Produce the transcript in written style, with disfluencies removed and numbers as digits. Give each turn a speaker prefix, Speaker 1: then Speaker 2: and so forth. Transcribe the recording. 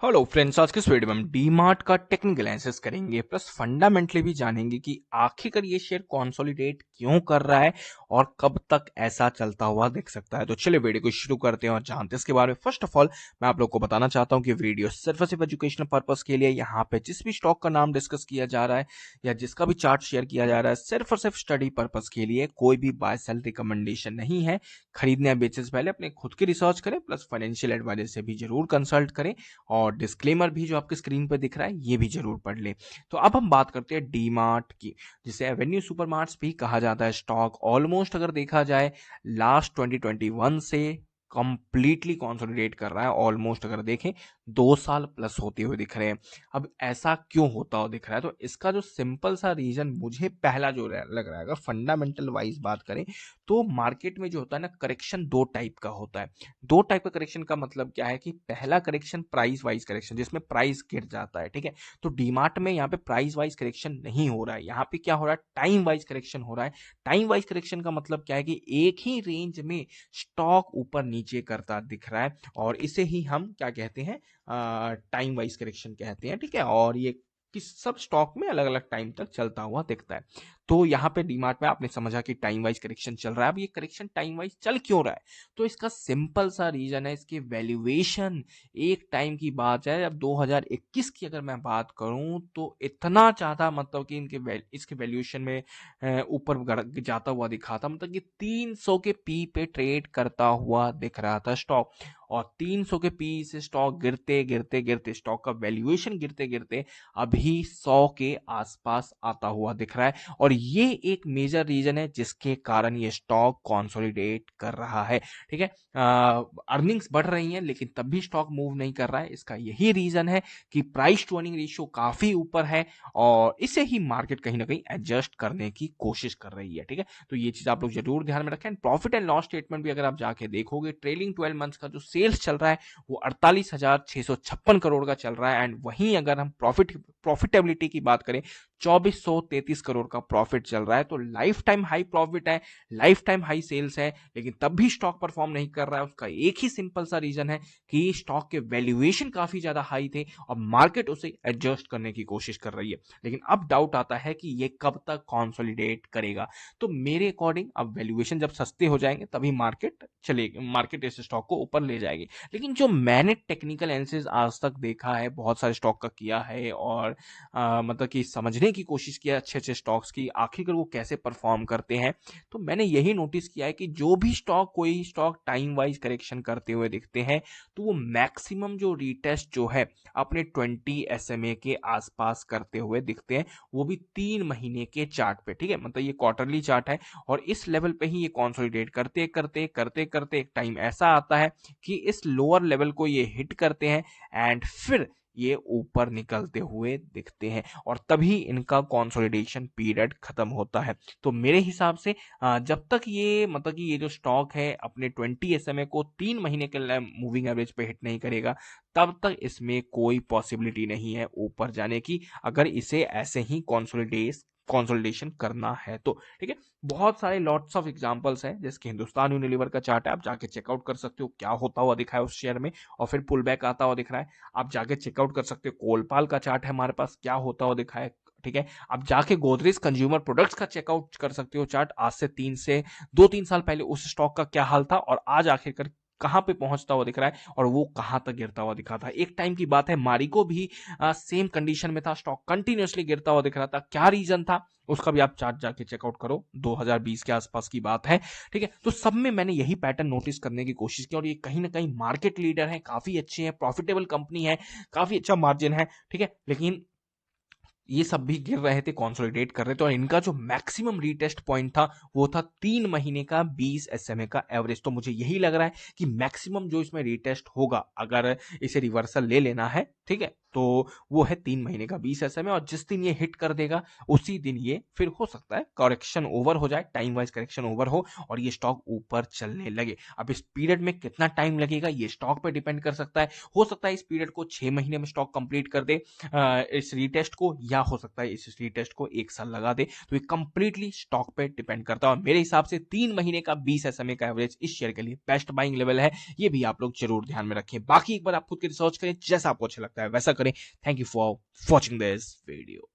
Speaker 1: Hello friends, आज के इस वीडियो में हम डीमार्ट का टेक्निकल एनालिसिस करेंगे प्लस फंडामेंटली भी जानेंगे कि आखिरकार ये शेयर कंसोलिडेट क्यों कर रहा है और कब तक ऐसा चलता हुआ दिख सकता है। तो चलिए वीडियो को शुरू करते हैं और जानते हैं इसके बारे में। फर्स्ट ऑफ ऑल मैं आप लोग को बताना चाहता हूँ कि वीडियो सिर्फ और सिर्फ एजुकेशनल पर्पस के लिए, यहाँ पे जिस भी स्टॉक का नाम डिस्कस किया जा रहा है या जिसका भी चार्ट शेयर किया जा रहा है, सिर्फ और सिर्फ स्टडी पर्पस के लिए, कोई भी बाय सेल रिकमेंडेशन नहीं है। खरीदने या बेचने से पहले अपने खुद की रिसर्च करें प्लस फाइनेंशियल एडवाइजर से भी जरूर कंसल्ट करें और डिस्क्लेमर भी जो आपके स्क्रीन पर दिख रहा है ये भी जरूर पढ़ लें। तो अब हम बात करते हैं डीमार्ट की, जिसे एवेन्यू सुपरमार्ट्स भी कहा जाता है। स्टॉक ऑलमोस्ट अगर देखा जाए लास्ट 2021 से कंप्लीटली कंसोलिडेट कर रहा है। ऑलमोस्ट अगर देखें 2 साल प्लस होते हुए दिख रहे हैं। अब ऐसा क्यों होता हुआ दिख रहा है, तो इसका जो सिंपल सा रीजन मुझे पहला जो लग रहा है, अगर फंडामेंटल वाइज बात करें तो मार्केट में जो होता है ना, करेक्शन दो टाइप का होता है। दो टाइप का करेक्शन का मतलब क्या है कि पहला करेक्शन प्राइस वाइज करेक्शन, जिसमें प्राइस गिर जाता है, ठीक है। तो डीमार्ट में यहाँ पे प्राइस वाइज करेक्शन नहीं हो रहा है, यहाँ पे क्या हो रहा है, टाइम वाइज करेक्शन हो रहा है। टाइम वाइज करेक्शन का मतलब क्या है कि एक ही रेंज में स्टॉक ऊपर नीचे करता दिख रहा है और इसे ही हम क्या कहते हैं, टाइम वाइज करेक्शन कहते हैं, ठीक है। और ये कि सब स्टॉक में अलग अलग टाइम तक चलता हुआ दिखता है। तो यहाँ पे डीमार्ट में आपने समझा कि टाइम वाइज करेक्शन चल रहा है। अब ये करेक्शन टाइम वाइज चल क्यों रहा है, तो इसका सिंपल सा रीजन है इसकी वैल्यूएशन। एक टाइम की बात है, अब 2021 की अगर मैं बात करूं तो इतना ज्यादा, मतलब कि इसके वैल्यूएशन में ऊपर जाता हुआ दिखा था, मतलब कि 300 के पी पे ट्रेड करता हुआ दिख रहा था स्टॉक। और 300 के पी से स्टॉक गिरते गिरते गिरते, स्टॉक का वैल्यूएशन गिरते गिरते अभी 100 के आसपास आता हुआ दिख रहा है। और ये एक मेजर रीजन है जिसके कारण ये स्टॉक कंसोलिडेट कर रहा है, ठीक है। अर्निंग्स बढ़ रही हैं लेकिन तब भी स्टॉक मूव नहीं कर रहा है। इसका यही रीजन है कि प्राइस टू अर्निंग रेशियो काफी ऊपर है और इसे ही मार्केट कहीं ना कहीं एडजस्ट करने की कोशिश कर रही है, ठीक है। तो ये चीज आप लोग जरूर ध्यान में रखें। प्रॉफिट एंड लॉस स्टेटमेंट भी अगर आप जाके देखोगे, ट्रेलिंग 12 मंथ्स का जो सेल्स चल रहा है वो 48,656 करोड़ का चल रहा है। एंड वहीं अगर हम प्रॉफिटेबिलिटी की बात करें, 2433 करोड़ का प्रॉफिट चल रहा है। तो लाइफ टाइम हाई प्रॉफिट है, लाइफ टाइम हाई सेल्स है, लेकिन तब भी स्टॉक परफॉर्म नहीं कर रहा है। उसका एक ही सिंपल सा रीजन है कि स्टॉक के वैल्यूएशन काफी ज्यादा हाई थे और मार्केट उसे एडजस्ट करने की कोशिश कर रही है। लेकिन अब डाउट आता है कि ये कब तक कंसोलिडेट करेगा। तो मेरे अकॉर्डिंग अब वैल्यूएशन जब सस्ते हो जाएंगे तभी मार्केट चलेगी, मार्केट इस स्टॉक को ऊपर ले जाएगी। लेकिन जो मैंने टेक्निकल एनालिसिस आज तक देखा है, बहुत सारे स्टॉक का किया है और मतलब कि समझने की कोशिश किया अच्छे अच्छे स्टॉक्स की आखिरकार वो कैसे परफॉर्म करते हैं, तो मैंने यही नोटिस किया है कि जो भी स्टॉक, कोई स्टॉक टाइम वाइज करेक्शन करते हुए दिखते हैं तो वो मैक्सिमम जो रीटेस्ट जो है अपने 20 SMA के आसपास करते हुए दिखते हैं, वो भी 3 महीने के चार्ट पे, ठीक है। मतलब ये क्वार्टरली चार्ट है और इस लेवल पे ही ये कंसोलिडेट करते करते करते करते एक टाइम ऐसा आता है कि इस लोअर लेवल को ये हिट करते हैं एंड फिर ये ऊपर निकलते हुए दिखते हैं और तभी इनका कंसोलिडेशन पीरियड खत्म होता है। तो मेरे हिसाब से जब तक ये, मतलब कि ये जो स्टॉक है अपने 20 SMA को 3 महीने के मूविंग एवरेज पे हिट नहीं करेगा, तब तक इसमें कोई पॉसिबिलिटी नहीं है ऊपर जाने की, अगर इसे ऐसे ही कंसोलिडेशन करना है तो, ठीक है। बहुत सारे लॉट्स ऑफ एग्जांपल्स हैं, जैसे हिंदुस्तान यूनिलीवर का चार्ट है, आप जाके चेकआउट कर सकते हो क्या होता हुआ दिखा है उस शेयर में और फिर पुल बैक आता हुआ दिख रहा है। आप जाके चेकआउट कर सकते हो कोलपाल का चार्ट है हमारे पास, क्या होता हुआ दिखा है, ठीक है। आप जाके गोदरेज कंज्यूमर प्रोडक्ट्स का चेकआउट कर सकते हो चार्ट, आज से 2-3 साल पहले उस स्टॉक का क्या हाल था और आज आखिरकार कहां पे पहुंचता हुआ दिख रहा है और वो कहां तक गिरता हुआ दिखा था। एक टाइम की बात है मारिको भी सेम कंडीशन में था, स्टॉक कंटिन्यूअसली गिरता हुआ दिख रहा था। क्या रीजन था उसका भी आप चार्ट जाके चेकआउट करो, 2020 के आसपास की बात है, ठीक है। तो सब में मैंने यही पैटर्न नोटिस करने की कोशिश की और ये कहीं ना कहीं मार्केट लीडर है, काफी अच्छे हैं, प्रॉफिटेबल कंपनी है, काफी अच्छा मार्जिन है, ठीक है। लेकिन ये सब भी गिर रहे थे, कंसोलिडेट कर रहे थे और इनका जो मैक्सिमम रीटेस्ट पॉइंट था वो था 3 महीने का 20 SMA का एवरेज। तो मुझे यही लग रहा है कि मैक्सिमम जो इसमें रीटेस्ट होगा, अगर इसे रिवर्सल ले लेना है ठीक है, तो वो है 3 महीने का 20 एसएमए, और जिस दिन ये हिट कर देगा उसी दिन ये फिर हो सकता है करेक्शन ओवर हो जाए, टाइम वाइज करेक्शन ओवर हो और ये स्टॉक ऊपर चलने लगे। अब इस पीरियड में कितना टाइम लगेगा ये स्टॉक पे डिपेंड कर सकता है। हो सकता है इस पीरियड को 6 महीने में स्टॉक कंप्लीट कर दे इस रीटेस्ट को, या हो सकता है इस रीटेस्ट को 1 साल लगा दे। तो ये कंप्लीटली स्टॉक पे डिपेंड करता है, और मेरे हिसाब से 3 महीने का 20 एसएमए का एवरेज इस शेयर के लिए बेस्ट बाइंग लेवल है। ये भी आप लोग जरूर ध्यान में रखें। बाकी एक बार आप खुद की रिसर्च करें, जैसा आपको अच्छा लगता है वैसा करें। Thank you for watching this video.